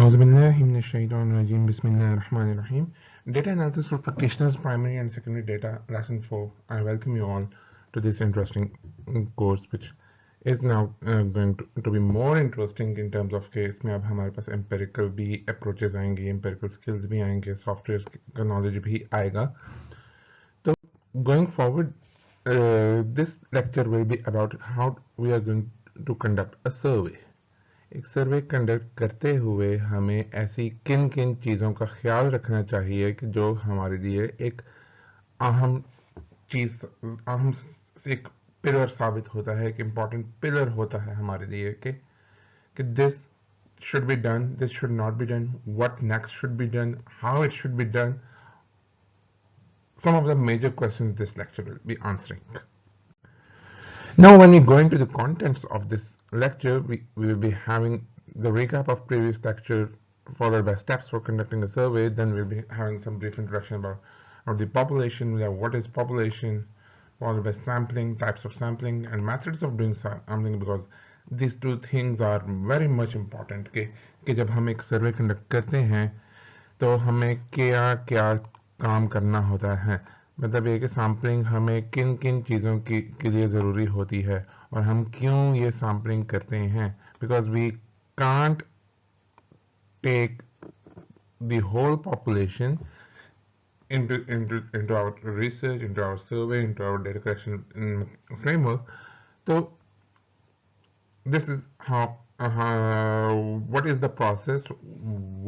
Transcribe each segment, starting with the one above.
Auzubillahiminash-shaytanir-rajim. Bismillahir-rahmanir-rahim. Data analysis for practitioners, primary and secondary data, lesson 4. I welcome you all to this interesting course, which is now going to be more interesting in terms of कि इसमें अब हमारे पास empirical भी approaches आएंगे, empirical skills भी आएंगे, software का knowledge भी आएगा. So going forward, this lecture will be about how we are going to conduct a survey. एक सर्वे कंडक्ट करते हुए हमें ऐसी किन किन चीज़ों का ख्याल रखना चाहिए कि जो हमारे लिए एक अहम चीज़, अहम एक पिलर साबित होता है, एक इम्पॉर्टेंट पिलर होता है हमारे लिए कि this should be done, this should not be done, what next should be done, how it should be done. Some of the major questions this lecture will be answering. Now, when we go into the contents of this lecture, we will be having the recap of previous lecture followed by steps for conducting a survey. Then we'll be having some brief introduction about the population. We have what is population, followed by sampling, types of sampling, and methods of doing sampling, because these two things are very much important. कि जब हम एक survey conduct करते हैं तो हमें क्या क्या काम करना होता है, मतलब ये कि सैम्पलिंग हमें किन किन चीज़ों के लिए ज़रूरी होती है और हम क्यों ये सैम्पलिंग करते हैं, because we can't take the whole population into our research, into our survey, into our data collection framework. So this is what is the process,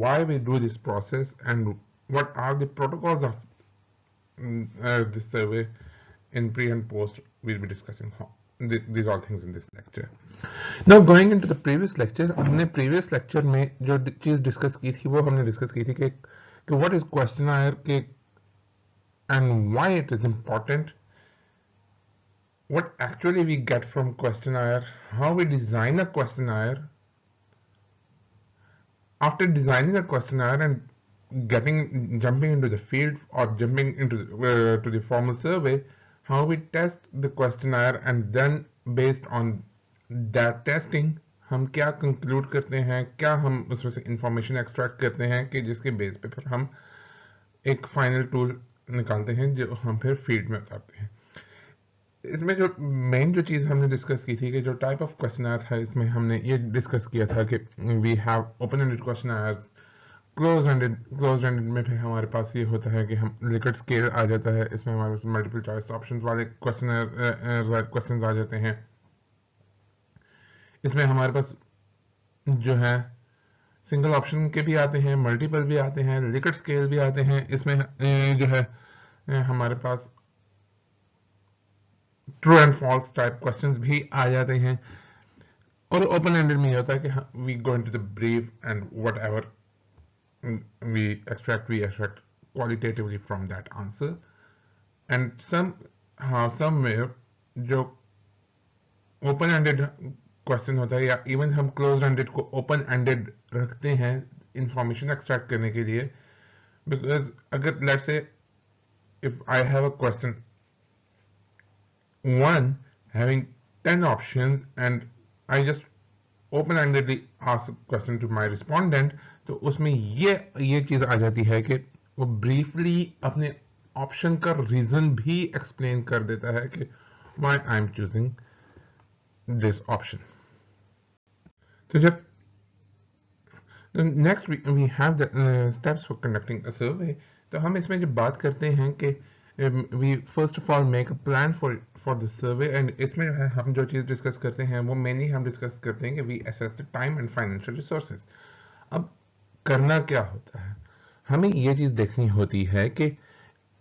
why we do this process, and what are the protocols of this survey in pre and post. We'll be discussing these all things in this lecture. Now going into the previous lecture, हमने previous lecture में जो चीज़ discuss की थी वो हमने discuss की थी कि what is questionnaire के and why it is important, what actually we get from questionnaire, how we design a questionnaire. After designing a questionnaire and jumping into the field or jumping into to the formal survey, how we test the questionnaire, and then based on that testing हम क्या conclude करते हैं, क्या हम उसमें से information extract करते हैं कि जिसके बेस पे फिर हम एक final tool निकालते हैं जो हम फिर फील्ड में उतारते हैं. इसमें जो मेन जो चीज़ हमने डिस्कस की थी कि जो टाइप ऑफ क्वेश्चनर था, इसमें हमने ये डिस्कस किया था कि we have open ended questionnaires, close ended में फिर हमारे पास ये होता है कि हम लिकट स्केल आ जाता है, इसमें हमारे पास मल्टीपल चॉइस ऑप्शंस वाले क्वेश्चंस आ जाते हैं. इसमें हमारे पास जो है सिंगल ऑप्शन के भी आते हैं, मल्टीपल भी आते हैं, लिकट स्केल भी आते हैं. इसमें जो है हमारे पास true and false type questions भी आ जाते हैं. और ओपन एंडेड में ये होता है कि we go into the brief and whatever we extract qualitatively from that answer. And somewhere जो open ended question होता है, या even हम closed ended को open ended रखते हैं information extract करने के लिए, because अगर let's say if I have a question 1 having 10 options and I just open-endedly ask a question to my respondent, तो उसमें ये चीज आ जाती है कि वो ब्रीफली अपने ऑप्शन का रीजन भी एक्सप्लेन कर देता है कि why I'm choosing this option. तो जब next we have the steps for conducting a survey. तो हम इसमें जब बात करते हैं कि we first of all make a plan for the survey, and इसमें जो है हम जो चीज़ डिस्कस करते हैं वो मेनली हम डिस्कस करते हैं कि we assess the time and financial resources. अब करना क्या होता है, हमें ये चीज़ देखनी होती है कि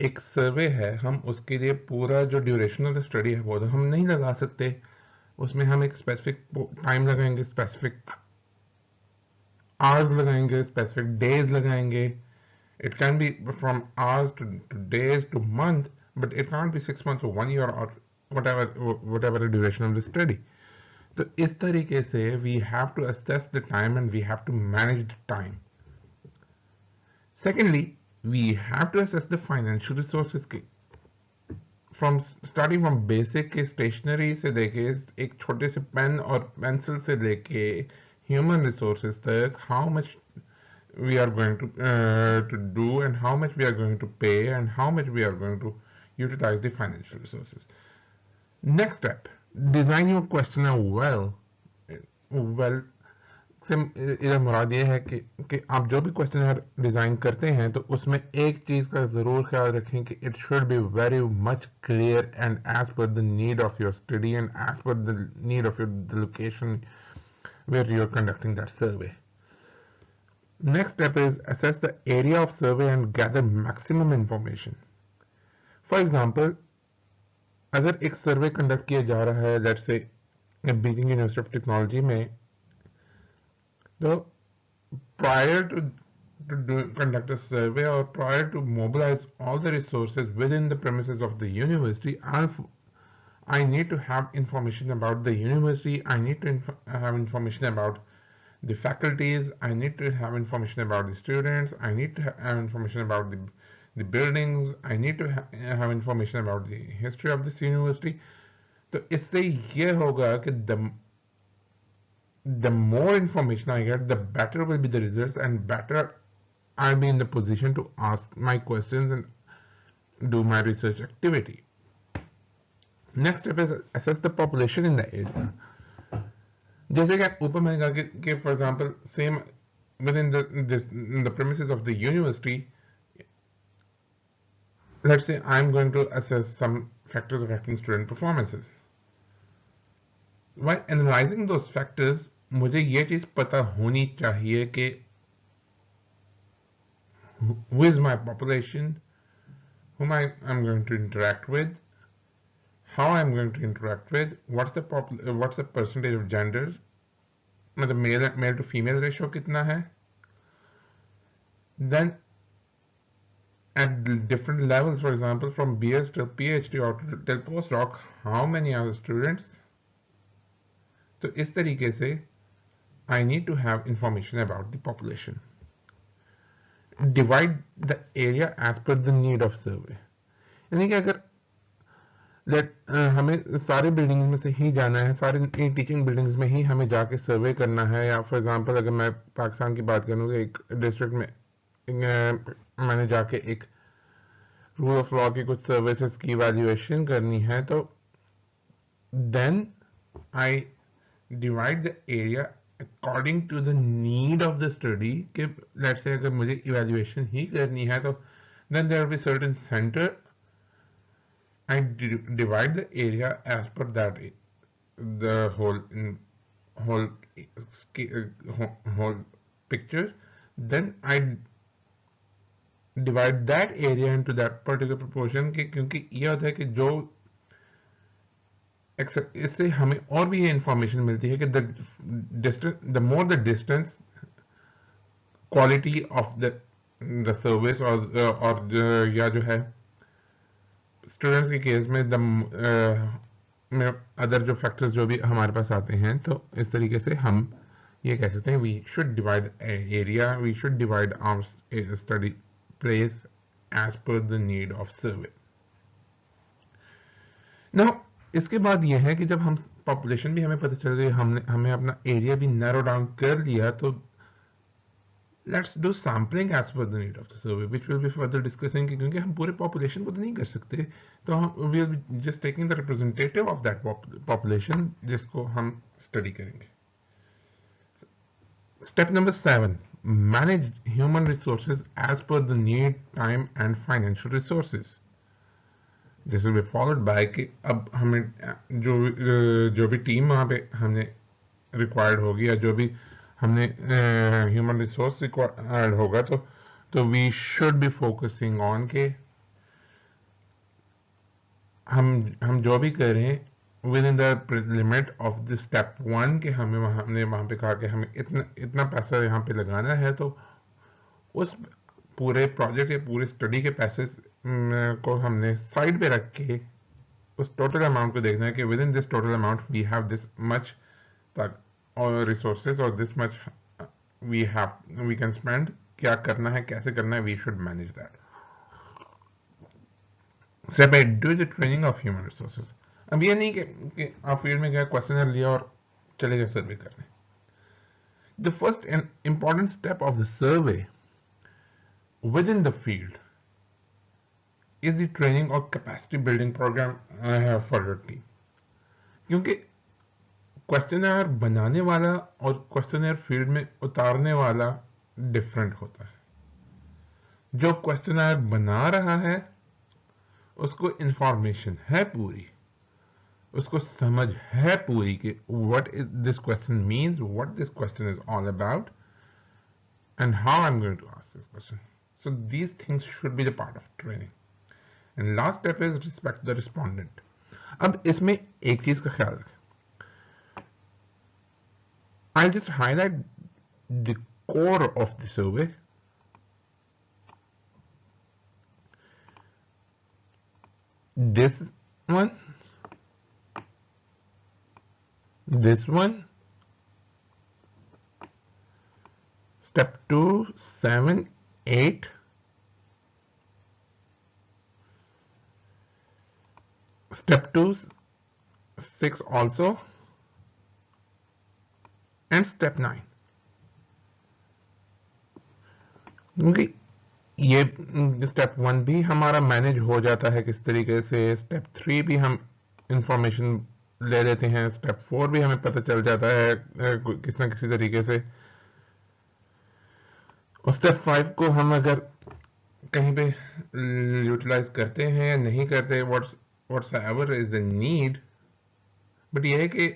एक सर्वे है, हम उसके लिए पूरा जो ड्यूरेशन ऑफ द स्टडी है वो तो हम नहीं लगा सकते. उसमें हम एक स्पेसिफिक टाइम लगाएंगे, स्पेसिफिक आवर्स लगाएंगे, स्पेसिफिक डेज लगाएंगे. It can be from hours to days to month, but it can't be 6 months or 1 year or whatever the duration of the study. So इस तरीके से we have to assess the time and we have to manage the time. Secondly, we have to assess the financial resources starting from basic के stationery से लेके एक छोटे से pen और पेंसिल से लेके human resources तक, how much we are going to do, and how much we are going to pay, and how much we are going to utilize the financial resources. Next step, design your questionnaire well. Well से इधर मुराद ये है कि आप जो भी question design करते हैं तो उसमें एक चीज का जरूर ख्याल रखें कि it should be very much clear and as per the need of your study and as per the need of your the location where you are conducting that survey. Next step is assess the area of survey and gather maximum information. For example, अगर एक survey conduct किया जा रहा है let's say Beijing university of technology में, तो prior to conduct a survey or prior to mobilize all the resources within the premises of the university, I need to have information about the university, I need to have information about the faculties, I need to have information about the students, I need to have information about the buildings, I need to have information about the history of this university. तो इससे ये होगा कि the more information I get, the better will be the results, and better I'll be in the position to ask my questions and do my research activity. Next step is assess the population in the area. जैसे कि ऊपर मैंने कहा कि for example same within the premises of the university, let's say I'm going to assess some factors affecting student performances. While analyzing those factors, मुझे ये चीज पता होनी चाहिए कि who is my population, whom I'm going to interact with, how I'm going to interact with, what's the percentage of genders, मतलब male to female ratio कितना है, then at different levels, for example from BS till PhD or till postdoc, how many are the students. तो इस तरीके से I need to have information about the population. Divide the area as per the need of survey. यानी कि अगर हमें सारे buildings में से ही जाना है, सारे टीचिंग बिल्डिंग्स में ही हमें जाके सर्वे करना है, या फॉर एग्जांपल अगर मैं पाकिस्तान की बात करूँ एक डिस्ट्रिक्ट में मैंने जाके एक रूल ऑफ लॉ की कुछ सर्विसेज की इवैल्यूएशन करनी है, तो then I divide the area according to the need of the study कि लेट्स से अगर मुझे इवैल्यूएशन ही करनी है तो then there will be certain center. I divide the area as per that the whole picture. Then I divide that area into that particular proportion क्योंकि ये होता है कि जो इससे हमें और भी ये इंफॉर्मेशन मिलती है कि the more the distance, quality of the service और या जो है स्टूडेंट्स के केस में अदर जो फैक्टर्स जो भी हमारे पास आते हैं, तो इस तरीके से हम ये कह सकते हैं we should divide area, we should divide our study place as per the need of survey. Now इसके बाद ये है कि जब हम पॉपुलेशन भी हमें पता चल गई, हमें अपना एरिया भी नैरो डाउन कर लिया, तो let's do sampling as per the need of the survey, which will be further discussing क्योंकि हम पूरे population को तो नहीं कर सकते, तो हम will be just taking the representative of that population जिसको हम study करेंगे. Step number 7, manage human resources as per the need, time and financial resources. This will be followed by कि अब हमें जो भी टीम वहाँ पे हमने required होगी या जो भी हमने ह्यूमन रिसोर्स रिक्वायर्ड होगा, तो we should be focusing on के हम जो भी करें within the limit of the step 1 के हमने वहां पे कहा कि हमें इतना पैसा यहाँ पे लगाना है, तो उस पूरे प्रोजेक्ट या पूरे स्टडी के पैसे को हमने साइड पे रख के उस टोटल अमाउंट को देखना है कि within this total amount we have this much और resources or this much we can spend, क्या करना है, कैसे करना है, we should manage that. Step 8, do the training of human resources. अब ये नहीं कि आप फील्ड में गए क्वेश्चनर लिया और चले गए सर्वे करने. The first and important step of the survey within the field is the training or capacity building program for your team. क्योंकि क्वेश्चनर बनाने वाला और क्वेश्चनर फील्ड में उतारने वाला डिफरेंट होता है। जो क्वेश्चनर बना रहा है उसको इंफॉर्मेशन है पूरी, उसको समझ है पूरी कि what is this question means, what this question is all about, and how I'm going to ask this question. So these things should be the part of training. And last step is respect the respondent. अब इसमें एक चीज का ख्याल रखें. I'll just highlight the core of the survey. This one, this one, step 2, 7, 8, step 2, 6 also, and step 9. क्योंकि ये step 1 भी हमारा मैनेज हो जाता है किस तरीके से, स्टेप 3 भी हम इंफॉर्मेशन ले लेते हैं, स्टेप 4 भी हमें पता चल जाता है किस ना किसी तरीके से, और स्टेप 5 को हम अगर कहीं पे यूटिलाइज करते हैं या नहीं करते, whatsoever is the need, but ये है कि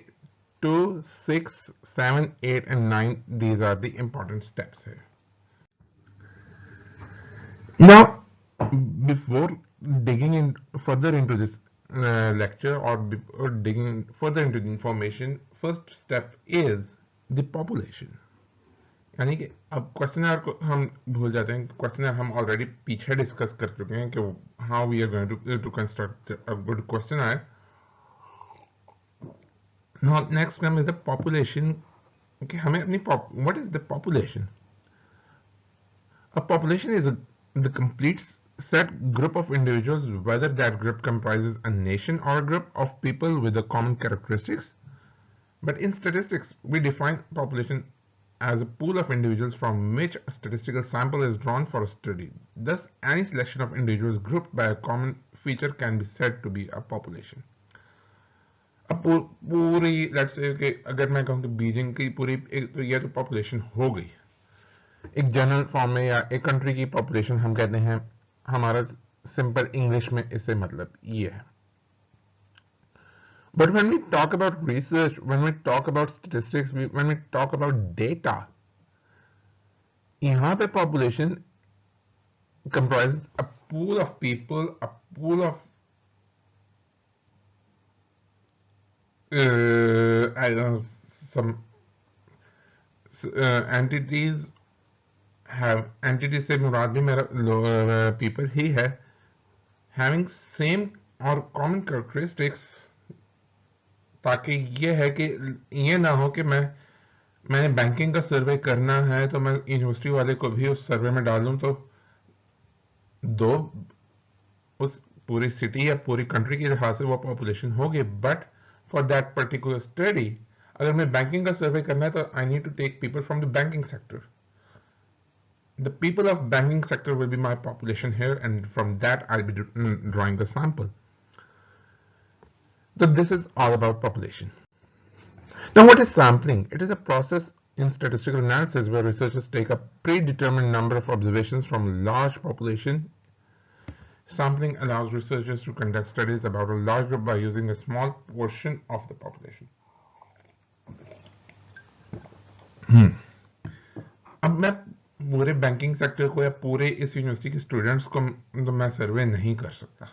2, 6, 7, 8 and 9, these are the important steps here. Now, before digging in further into this lecture or digging further into the information, first step is the population. यानी कि अब questionnaire को हम भूल जाते हैं, क्वेश्चनर हम ऑलरेडी पीछे डिस्कस कर चुके हैं कि how we are going to construct a good questionnaire. Now next term is the population. कि हमें अपनी what is the population? A population is the complete set group of individuals, whether that group comprises a nation or a group of people with the common characteristics. But in statistics, we define population as a pool of individuals from which a statistical sample is drawn for a study. Thus, any selection of individuals grouped by a common feature can be said to be a population. अब पूरी let's say कि अगर मैं कहूँ कि Beijing की पूरी तो ये तो पॉपुलेशन हो गई एक जनरल फॉर्म में, या एक कंट्री की पॉपुलेशन हम कहते हैं, हमारा सिंपल इंग्लिश में इससे मतलब ये है. But when we talk about research, when we talk about statistics, when we talk about data, यहाँ पे population comprises a pool of people, a pool of I don't know, some entities. have entity से मुराद भी मेरा people ही है, having same और common characteristics, ताकि ये है कि ये ना हो कि मैंने बैंकिंग का सर्वे करना है तो मैं यूनिवर्सिटी वाले को भी उस सर्वे में डाल दूं तो दो उस पूरी सिटी या पूरी कंट्री के लिहाज से वो पॉपुलेशन होगी, but for that particular study अगर मैं बैंकिंग का सर्वे करना है तो I need to take people from the banking sector. The people of banking sector will be my population here, and from that I'll be drawing the sample. So this is all about population. Now what is sampling? It is a process in statistical analysis where researchers take a predetermined number of observations from a large population. Sampling allows researchers to conduct studies about a large group by using a small portion of the population. अब मैं पूरे banking sector को या पूरे इस university के students को तो मैं सर्वे नहीं कर सकता.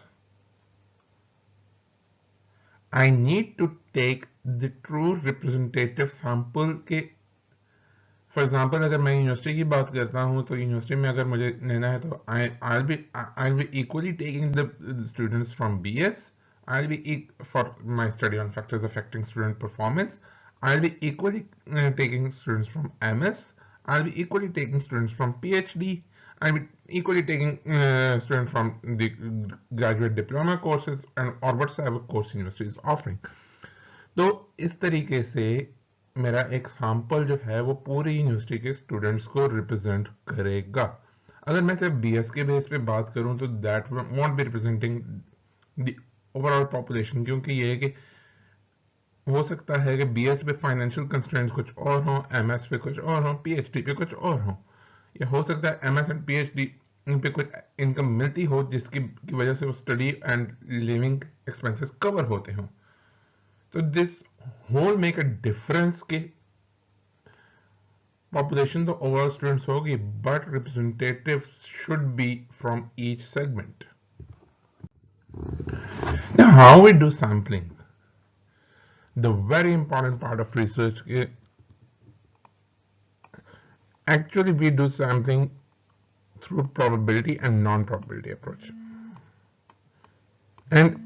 I need to take the true representative sample के. फॉर एग्जांपल अगर मैं यूनिवर्सिटी की बात करता हूं तो यूनिवर्सिटी में अगर मुझे लेना है तो I be equally taking the students from BS, I be for my study on factors affecting student performance, I be equally taking students from MS, I'll be equally taking students from PhD. I'll be equally taking students from the graduate diploma courses and or whatsoever course university is offering. तो इस तरीके से मेरा एक sample जो है वो पूरी यूनिवर्सिटी के स्टूडेंट्स को रिप्रेजेंट करेगा। अगर मैं सिर्फ बीएस के बेस पे बात करूं तो that won't be representing the overall population, क्योंकि ये है कि हो सकता है कि बीएस पे फाइनेंशियल कंस्ट्रेंट्स कुछ और हों, एमएस पे कुछ और हों, पीएचडी पे कुछ और हों, या हो सकता है एमएस एंड पीएचडी पे कुछ इनकम मिलती हो जिसकी की वजह से वो study and living expenses cover होते हों। तो this whole make a difference कि population the overall students होगी, but representatives should be from each segment. Now how we do sampling? The very important part of research, actually we do sampling through probability and non-probability approach. And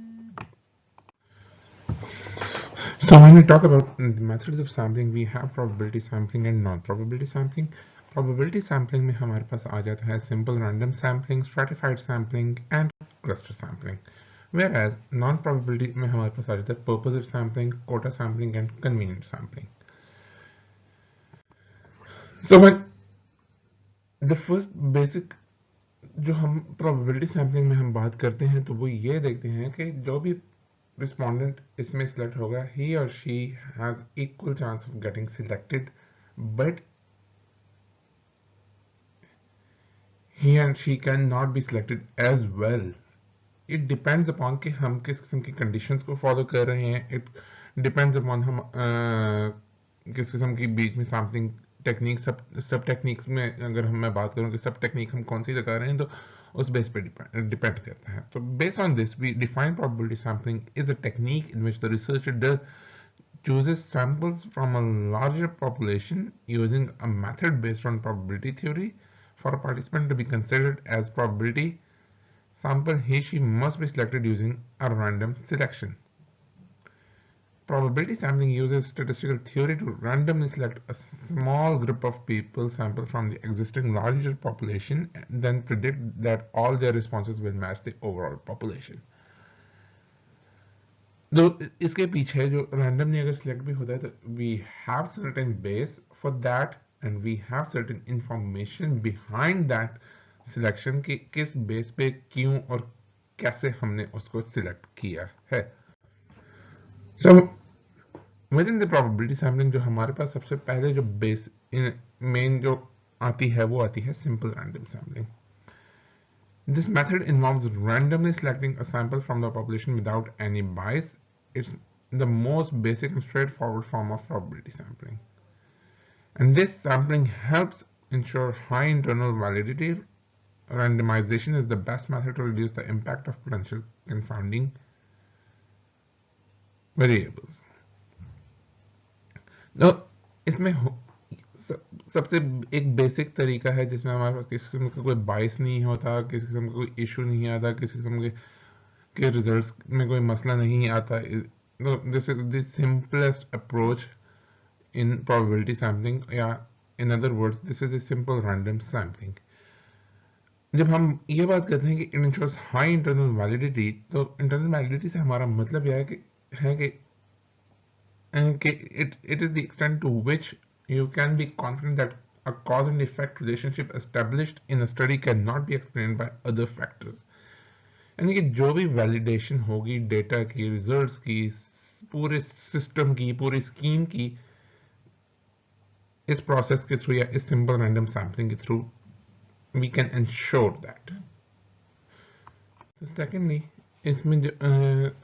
so when we talk about the methods of sampling, we have probability sampling and non-probability sampling. Probability sampling में हमारे पास आ जाता है simple random sampling, stratified sampling and cluster sampling. Whereas non-probability में हमारे पास आ जाता है purposive sampling, quota sampling and convenient sampling. So when the first basic जो हम probability sampling में हम बात करते हैं तो वो ये देखते हैं कि जो भी respondent इसमें select होगा, he or she has equal chance of getting selected, but he and she cannot be selected as well. It depends upon कि हम किस किस्म की conditions को follow कर रहे हैं. It depends upon हम किस किस्म की बीच में सैम्पलिंग टेक्निक सब टेक्निक्स में अगर मैं बात करूं कि सब टेक्निक हम कौन सी लगा रहे हैं तो उस बेस पे डिपेंड करता है. तो based on this we define probability sampling is a technique in which the researcher does chooses samples from a larger population using a method based on probability theory. For a participant to be considered as probability sample, he she must be selected using a random selection. Probability sampling uses statistical theory to randomly select a small group of people sample from the existing larger population and then predict that all their responses will match the overall population. तो इसके पीछे जो randomly अगर select भी होता है तो we have certain base for that and we have certain information behind that selection कि किस base पे क्यों और कैसे हमने उसको select किया है. So within the probability sampling जो हमारे पास सबसे पहले जो बेस मेन जो आती है वो आती है simple random sampling. This method involves randomly selecting a sample from the population without any bias. It's the most basic and straightforward form of probability sampling. And this sampling helps ensure high internal validity. Randomization is the best method to reduce the impact of potential confounding variables. तो इसमें सबसे एक basic तरीका है जिसमें हमारे पास किसी किस्म का कोई बाइस नहीं होता, किसी किस्म का कोई इशू नहीं आता, किसी किस्म के रिजल्ट्स में कोई मसला नहीं आता. This is the simplest approach in probability sampling, या in other words this is a simple random sampling. जब हम ये बात करते हैं कि it ensures high internal validity, तो इंटरनल वैलिडिटी से हमारा मतलब यह है कि it is the extent to which you can be confident that a cause and effect relationship established in a study cannot be explained by other factors. यानी कि जो भी वैलिडेशन होगी डेटा की, रिजल्ट्स की, पूरे सिस्टम की, पूरी स्कीम की, इस प्रोसेस के थ्रू या इस सिंपल रैंडम सैम्पलिंग के through we can ensure that. So secondly, इसमें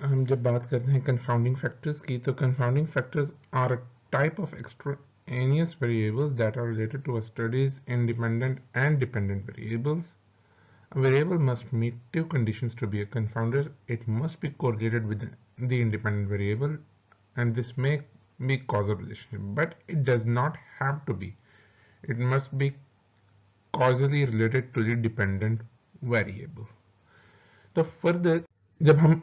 हम जब बात करते हैं confounding factors की, तो confounding factors are a type of extraneous variables that are related to a study's independent and dependent variables. A variable must meet two conditions to be a confounder. It must be correlated with the independent variable, and this may be causal relationship, but it does not have to be. It must be causally related to the dependent variable. तो further जब हम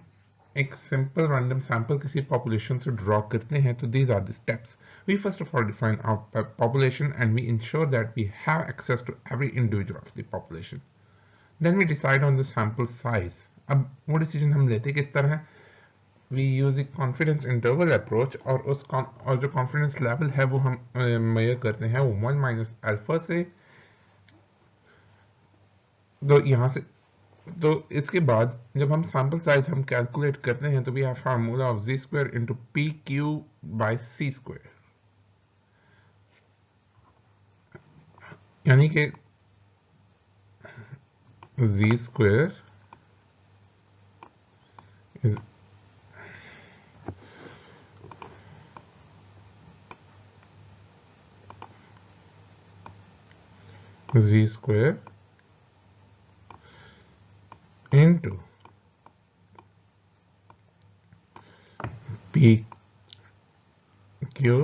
एक simple random sample किसी population से draw करते हैं तो these are the steps. We first of all define our population and we ensure that we have access to every individual of the population. Then we decide on the sample size. अब वो decision हम लेते किस तरह है? We use the confidence interval approach, और जो confidence level है वो हम मेजर करते हैं 1 माइनस अल्फा से। तो यहाँ से तो इसके बाद जब हम सैंपल साइज हम कैलकुलेट करते हैं तो we have formula of G square into P Q by C square, यानी कि G square is G square into P Q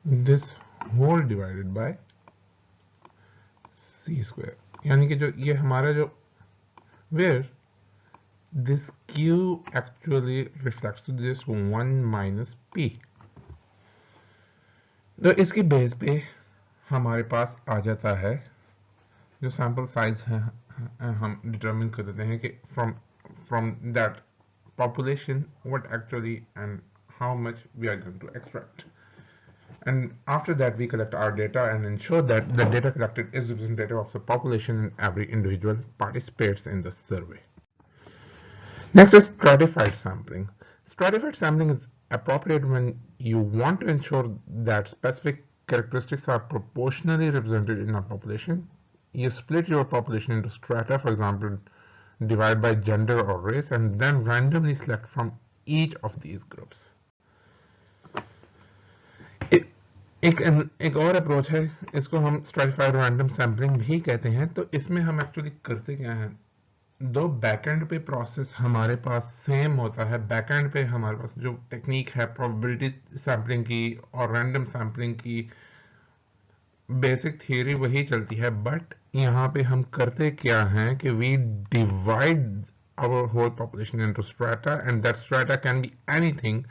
this whole divided by C square, यानी कि जो ये हमारा जो where this q actually reflects to this 1 minus p। तो इसकी बेस पे हमारे पास आ जाता है जो सैंपल साइज है, हम डिटरमिन कर देते हैं कि from that population what actually and how much we are going to extract, and after that we collect our data and ensure that the data collected is representative of the population and every individual participates in the survey. Next is stratified sampling. Stratified sampling is appropriate when you want to ensure that specific characteristics are proportionally represented in a population. You split your population into strata, for example, divide by gender or race, and then randomly select from each of these groups. एक और approach है, इसको हम stratified random sampling भी कहते हैं। तो इसमें हम एक्चुअली करते क्या हैं, दो बैकएंड पे प्रोसेस हमारे पास सेम होता है। बैकएंड पे हमारे पास जो टेक्निक है प्रोबेबिलिटी सैम्पलिंग की और रैंडम सैम्पलिंग की, बेसिक थियरी वही चलती है, बट यहाँ पे हम करते क्या हैं कि we divide our whole population into strata, and that strata can be anything.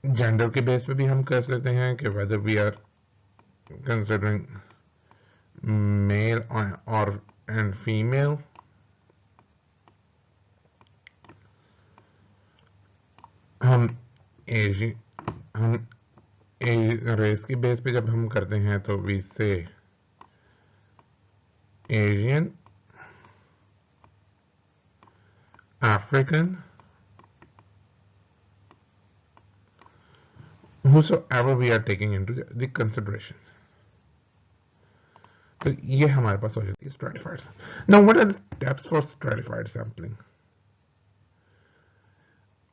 Gender के बेस पे भी हम कर सकते हैं कि whether we are considering male और एंड फीमेल। हम एज रेस की बेस पे जब हम करते हैं तो we say Asian, African, whosoever we are taking into the consideration। तो ये हमारे पास हो जाती है stratified। Now what are the steps for stratified sampling?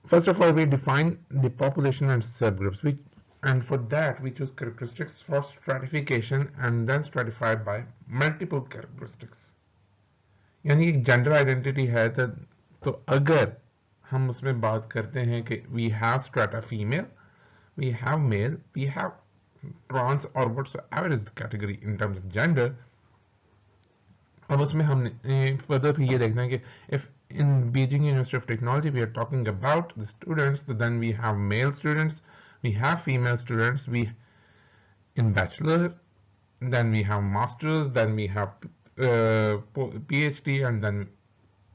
First of all, we define the population and subgroups, and for that we choose characteristics for stratification and then stratify by multiple characteristics। यानी gender identity है तो अगर हम उसमें बात करते हैं कि we have strata female, we have male, we have trans or whatsoever is the category in terms of gender। अब उसमें हमने फर्दर भी ये देखना है कि if in Beijing University of Technology we are talking about the students, so then we have male students, we have female students, we in bachelor, then we have masters, then we have PhD, and then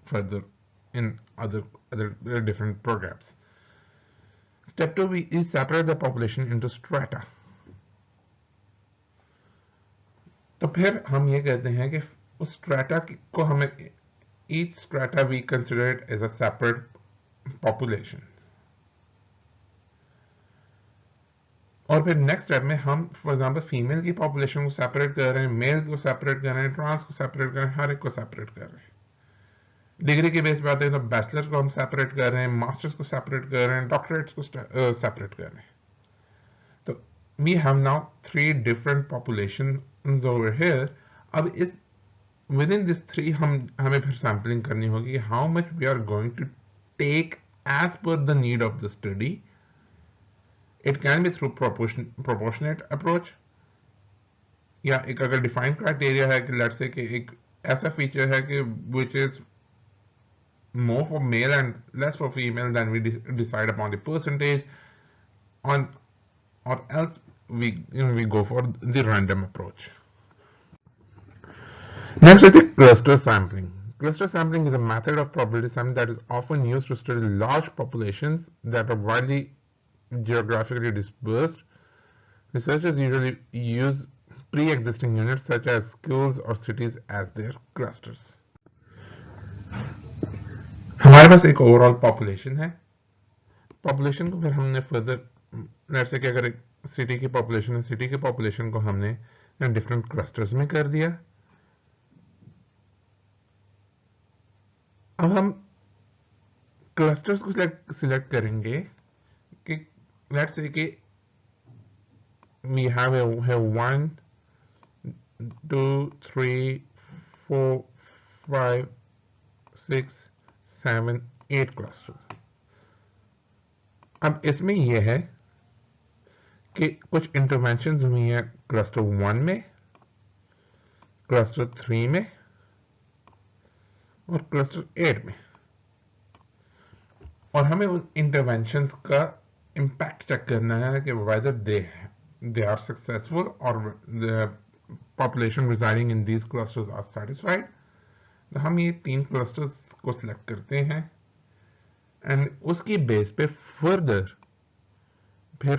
further in other different programs। Step 2 is separate the population into strata। तो फिर हम ये कहते हैं कि उस strata को हमें each strata we consider it as a separate population। और फिर नेक्स्ट स्टेप में हम फॉर एग्जांपल फीमेल की पॉपुलेशन को सेपरेट कर रहे हैं, मेल को सेपरेट कर रहे हैं, ट्रांस को सेपरेट कर रहे हैं, हर एक को सेपरेट कर रहे हैं। डिग्री के बेस पे आते हैं तो बैचलर्स को हम सेपरेट कर रहे हैं, मास्टर्स को सेपरेट कर रहे हैं, डॉक्टरेट्स को सेपरेट कर रहे हैं। तो we have now 3 different populations over here. अब इस विद इन दिस 3 हमें फिर सैम्पलिंग करनी होगी, how much we are going to take as per the need of the study. It can be through proportionate approach, या एक अगर defined criteria है कि लेट्स से कि एक ऐसा फीचर है कि which is more for male and less for female, then we decide upon the percentage on, or else we go for the random approach। Next is the cluster sampling. Cluster sampling is a method of probability sampling that is often used to study large populations that are widely geographically dispersed. Researchers usually use pre-existing units such as schools or cities as their clusters. हमारे पास एक overall population है. Population को फिर हमने further let's say कि अगर एक city की पॉपुलेशन है, सिटी की पॉपुलेशन को हमने डिफरेंट क्लस्टर्स में कर दिया. अब हम क्लस्टर्स को सिलेक्ट करेंगे कि लेट्स से कि we have 1 2 3 4 5 6 7 8 क्लस्टर्स. अब इसमें यह है कि कुछ इंटरवेंशंस हुई हैं क्लस्टर 1 में, क्लस्टर 3 में और क्लस्टर 8 में, और हमें उन इंटरवेंशंस का इम्पैक्ट चेक करना है कि whether they are successful or the population residing in these clusters are satisfied. तो हम ये 3 क्लस्टर्स को सिलेक्ट करते हैं एंड उसकी बेस पे फर्दर फिर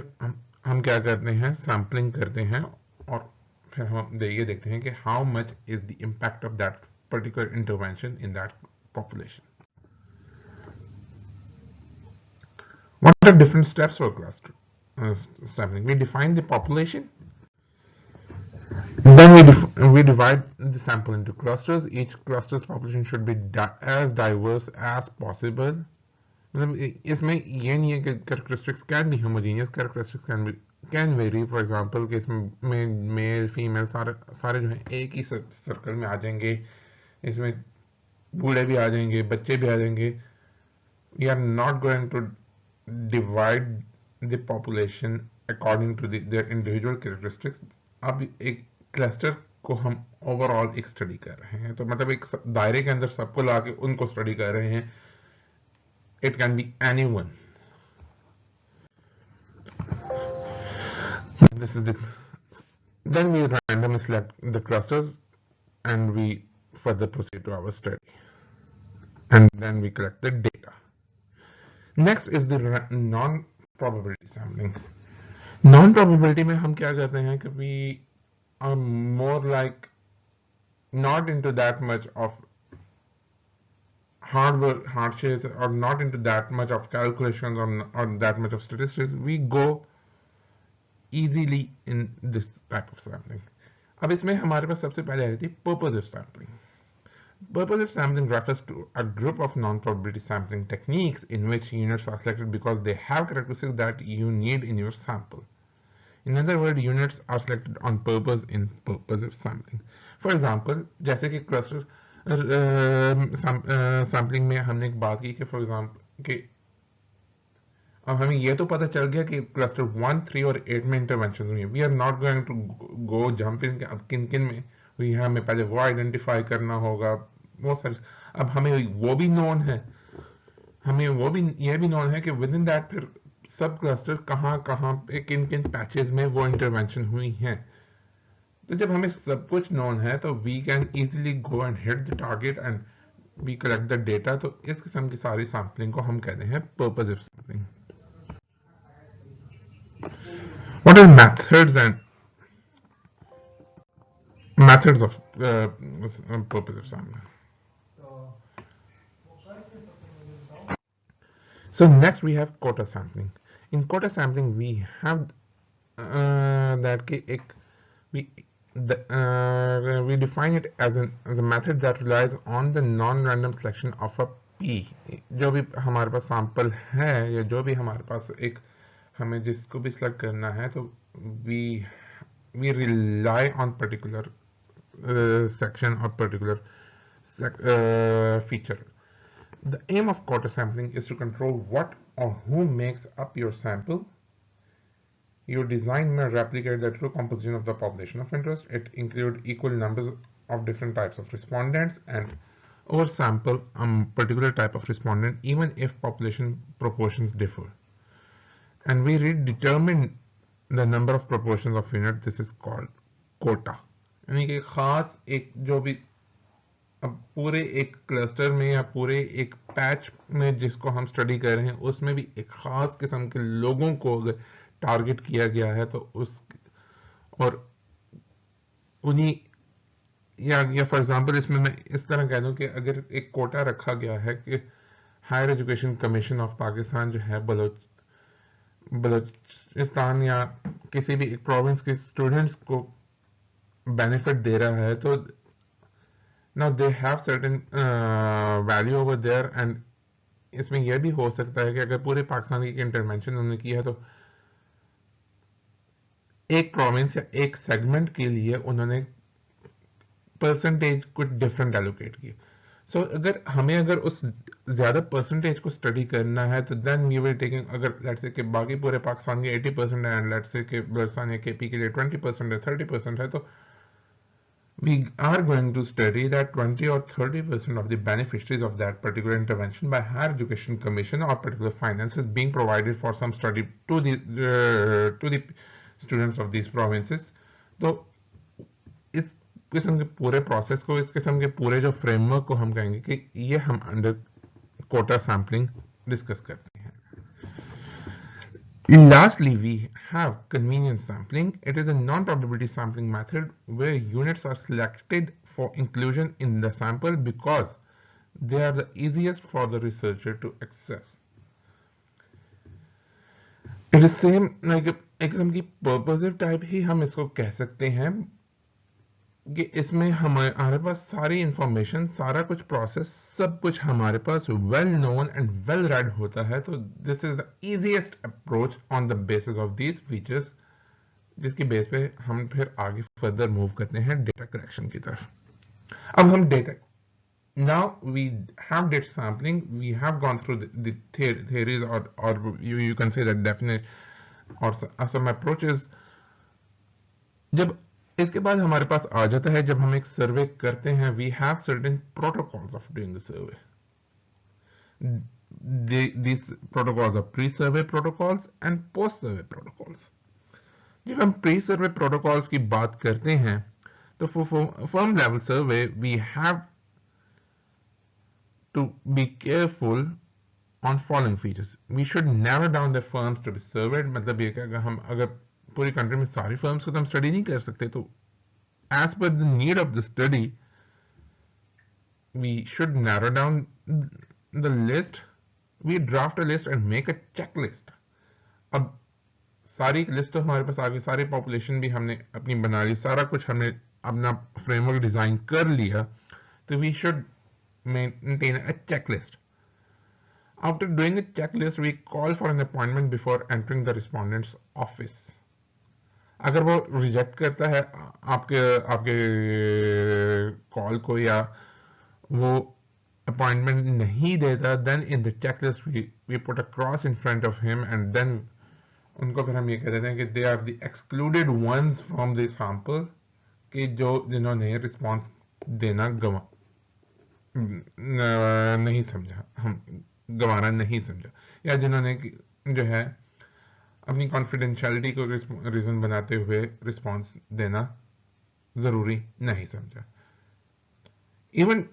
हम क्या करते हैं, सैम्पलिंग करते हैं और फिर हम ये देखते हैं कि how much is the impact of that particular intervention in that population. What are different steps for cluster sampling? We define the population. Then we divide the sample into clusters. Each cluster's population should be as diverse as possible. मतलब इसमें ये नहीं है कि characteristics can be homogeneous, characteristics can vary. For example, कि इसमें male female सारे जो हैं एक ही सर्कल में आ जाएंगे, इसमें बूढ़े भी आ जाएंगे, बच्चे भी आ जाएंगे. We are not going to divide the population according to their individual characteristics. अब एक क्लस्टर को हम ओवरऑल एक स्टडी कर रहे हैं, तो मतलब एक दायरे के अंदर सबको लाके उनको स्टडी कर रहे हैं. It can be anyone. This is then we randomly select the clusters and we further proceed to our study, and then we collect the data. Next is the non-probability sampling. Non-probability में हम क्या करते हैं कि we are more like not into that much of hardships or not into that much of calculations or that much of statistics. We go easily in this type of sampling. अब इसमें हमारे पास सबसे पहले आ रही थी purposive sampling. Purposive sampling refers to a group of non-probability sampling techniques in which units are selected because they have characteristics that you need in your sample. In other words, units are selected on purpose in purposive sampling. For example, जैसे कि cluster sampling में हमने एक बात की कि for example कि अब हमें ये तो पता चल गया कि क्लस्टर 1, 3 और 8 में इंटरवेंशन हुई है. We are not going to go jump in अब किन किन में हुई है, हमें पहले वो आइडेंटिफाई करना होगा. वो सारी अब हमें वो भी नोन है, हमें वो भी ये भी नोन है कि विद इन दैट फिर सब क्लस्टर कहाँ कहाँ पे किन किन पैचेस में वो इंटरवेंशन हुई हैं. तो जब हमें सब कुछ नोन है तो we can easily go and hit the target and we collect the data. तो इस किस्म की सारी सैम्पलिंग को हम कहते हैं purposive sampling. What are methods of purposive sampling? So next we have quota sampling. In quota sampling we have that we define it as a method that relies on the non-random selection of a P. जो भी हमारे पास sample है या जो भी हमारे पास एक हमें जिसको भी select करना है तो we rely on particular section or particular feature. The aim of quota sampling is to control what or who makes up your sample. Your design may replicate the true composition of the population of interest. It includes equal numbers of different types of respondents and oversample a particular type of respondent even if population proportions differ. And we determine the number of proportions of unit. This is called quota. यानी कि खास एक जो भी अब पूरे एक cluster में या पूरे एक पैच में जिसको हम स्टडी कर रहे हैं उसमें भी एक खास किस्म के लोगों को अगर टारगेट किया गया है तो उस और उन्हीं या फॉर एग्जांपल इसमें मैं इस तरह कह दूं कि अगर एक कोटा रखा गया है कि higher education commission of Pakistan जो है बलोचिस्तान या किसी भी एक प्रोविंस के स्टूडेंट्स को बेनिफिट दे रहा है तो now they have certain value over there and इसमें यह भी हो सकता है कि अगर पूरे पाकिस्तान की इंटरवेंशन उन्होंने किया है तो एक प्रोविंस या एक सेगमेंट के लिए उन्होंने परसेंटेज कुछ डिफरेंट एलोकेट किया सो अगर उस ज्यादा परसेंटेज को स्टडी करना है तो देन वी विल टेकिंग अगर लेट्स से कि बाकी पूरे पाकिस्तान के 80% है एंड लेट्स से कि बलूचिस्तान या केपी के लिए 20% है 30% है तो we are going to study that 20 or 30% of the beneficiaries of that particular intervention by Higher Education Commission or particular finances being provided for some study to the students of these provinces. तो इस किस्म के पूरे process को इस किस्म के पूरे जो फ्रेमवर्क को हम कहेंगे कि ये हम अंडर कोटा सैम्पलिंग डिस्कस करते हैं. Lastly, we have convenience sampling. It is a non-probability sampling method where units are selected for inclusion in the sample because they are the easiest for the researcher to access. It is same like एक किस्म की purposive type ही हम इसको कह सकते हैं कि इसमें हमारे पास सारी इंफॉर्मेशन सारा कुछ प्रोसेस सब कुछ हमारे पास well known and well read होता है तो this is the easiest approach on the basis of these features जिसकी बेस पे हम फिर आगे फर्दर मूव करते हैं डेटा कलेक्शन की तरफ. अब हम data now we have data sampling, we have gone through the theories or you can say that definite or some approaches. जब इसके बाद हमारे पास आ जाता है जब हम एक सर्वे करते हैं we have certain protocols of doing the survey. these protocols are pre-survey protocols and post-survey protocols. जब हम pre-survey protocols की बात करते हैं तो for firm level survey we have to be careful on following features. We should narrow down the firms to be surveyed. मतलब ये कि अगर पूरी कंट्री में सारी फर्म्स को तो हम स्टडी नहीं कर सकते तो as per the need of the study we should narrow down the list. We draft a list and make a checklist. अब सारी लिस्ट तो हमारे पास आ गई सारी पॉपुलेशन भी हमने अपनी बना ली सारा कुछ हमने अपना फ्रेमवर्क डिजाइन कर लिया तो we should maintain a checklist. After doing a checklist we call for an appointment before entering the respondent's office. अगर वो रिजेक्ट करता है आपके आपके कॉल को या वो अपॉइंटमेंट नहीं देता then in the checklist we put a cross in front of him and then उनको फिर हम ये कह देते हैं कि they are the excluded ones from the sample कि जो जिन्होंने रिस्पांस देना नहीं समझा हम गंवाना नहीं समझा या जिन्होंने जो है अपनी कॉन्फिडेंशियलिटी को रीजन बनाते हुए रिस्पांस देना जरूरी नहीं समझा. Even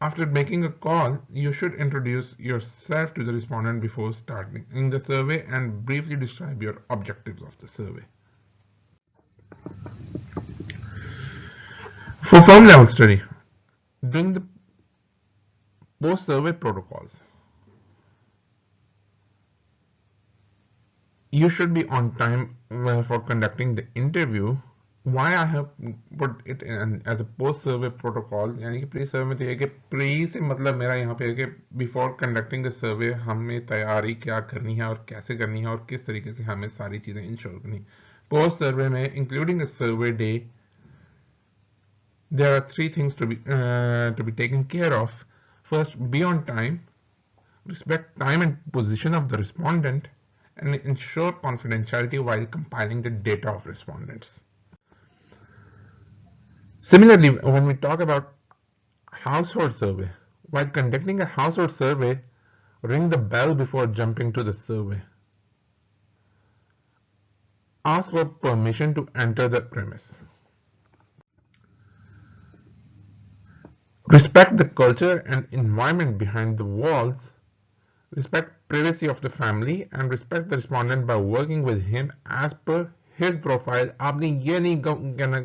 after making a call, you should introduce yourself to the respondent before starting the survey and briefly describe your objectives of the survey. For firm level study, during the post-survey protocols, you should be on time for conducting the interview. Why I have put it in as a post-survey protocol यानी कि pre-survey में तो ये कि pre से मतलब मेरा यहाँ पे है कि before conducting the survey हमें तैयारी क्या करनी है और कैसे करनी है और किस तरीके से हमें सारी चीजें इंश्योर करनी. Post-survey में including a survey day there are three things to be taken care of. First, be on time, respect time and position of the respondent, and ensure confidentiality while compiling the data of respondents. Similarly, when we talk about household survey, while conducting a household survey, ring the bell before jumping to the survey. Ask for permission to enter the premise. Respect the culture and environment behind the walls. Respect privacy of the family and respect the respondent by working with him as per his profile. आपने ये नहीं कहना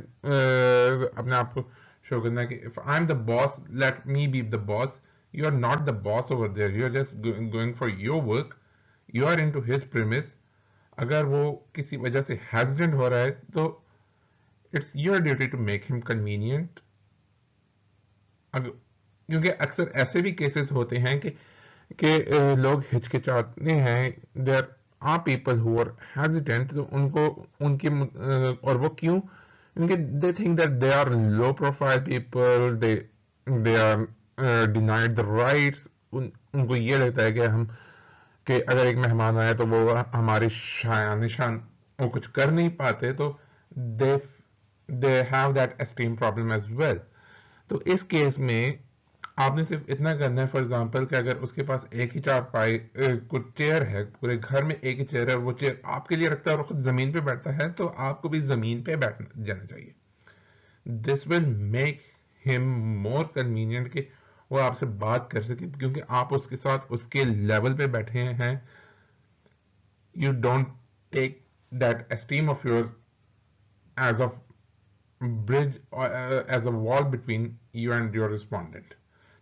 अपने आप को show करना कि if I'm the boss, let me be the boss. You are not the boss over there. You are just going for your work. You are into his premise. अगर वो किसी वजह से hesitant हो रहा है तो it's your duty to make him convenient. क्योंकि अक्सर ऐसे भी केसेस होते हैं कि लोग हिचकिचाते हैं there are people who are hesitant तो उनको उनके और वो क्यों क्योंकि they think that they are low profile people they are denied the rights उनको ये लगता है कि हम कि अगर एक मेहमान आए तो वो हमारे निशान वो कुछ कर नहीं पाते तो they they have that esteem problem as well. तो इस केस में आपने सिर्फ इतना करना है फॉर एग्जांपल कि अगर उसके पास एक ही चारपाई कुछ चेयर है पूरे घर में एक ही चेयर है वो चेयर आपके लिए रखता है और खुद जमीन पे बैठता है तो आपको भी जमीन पे बैठ जाना चाहिए। This will make him more convenient कि वो आपसे बात कर सके क्योंकि आप उसके साथ उसके लेवल पे बैठे हैं। You don't take that esteem of your as a bridge as a wall between you and your respondent.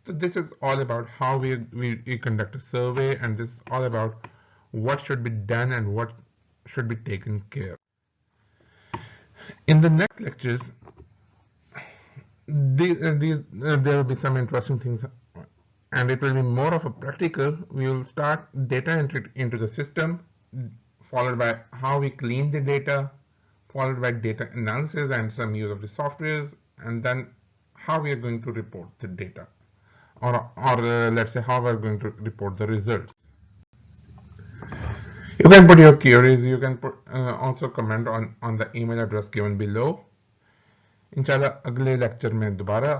So this is all about how we conduct a survey, and this is all about what should be done and what should be taken care. In the next lectures, there will be some interesting things, and it will be more of a practical. We will start data entry into the system, followed by how we clean the data, followed by data analysis and some use of the softwares, and then how we are going to report the data, or let's say how we're going to report the results. You can put your queries, you can put also comment on the email address given below. इंशाल्लाह अगले lecture में दोबारा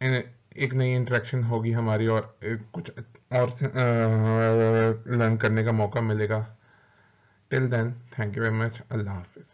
एक नई interaction होगी हमारी और कुछ और लर्न करने का मौका मिलेगा। Till then, thank you very much. Allah Hafiz.